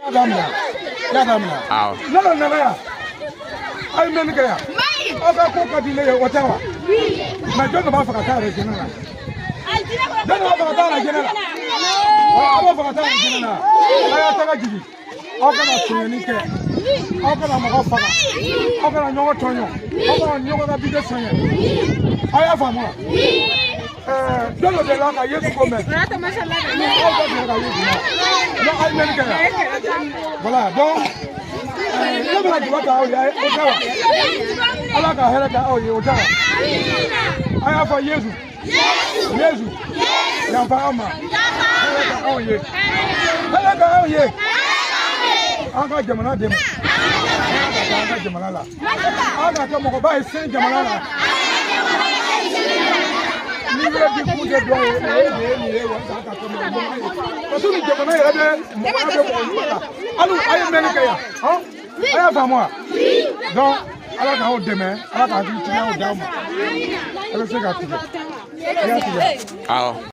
Yadamna. No. I mean, Oga Coca delay whatever. My job about for a car general. Then over a car general. Over a car general. I have to give you. Oga Soyanika. Oga Mahofa. Oga Noah Tono. Oga Yoga Biggest Soya. I have a more. Don't look like I used to come back. No, I mean, voilà, donc, I have a yes. Yes, Yampa, oh, yes. Hello, yes. Uncle Jamana, Uncle Jamala. Uncle Jamala, Saint Jamala. You will be put the door. I am America. I have a more. Donc, I like how demain, I like how you down. I will say that.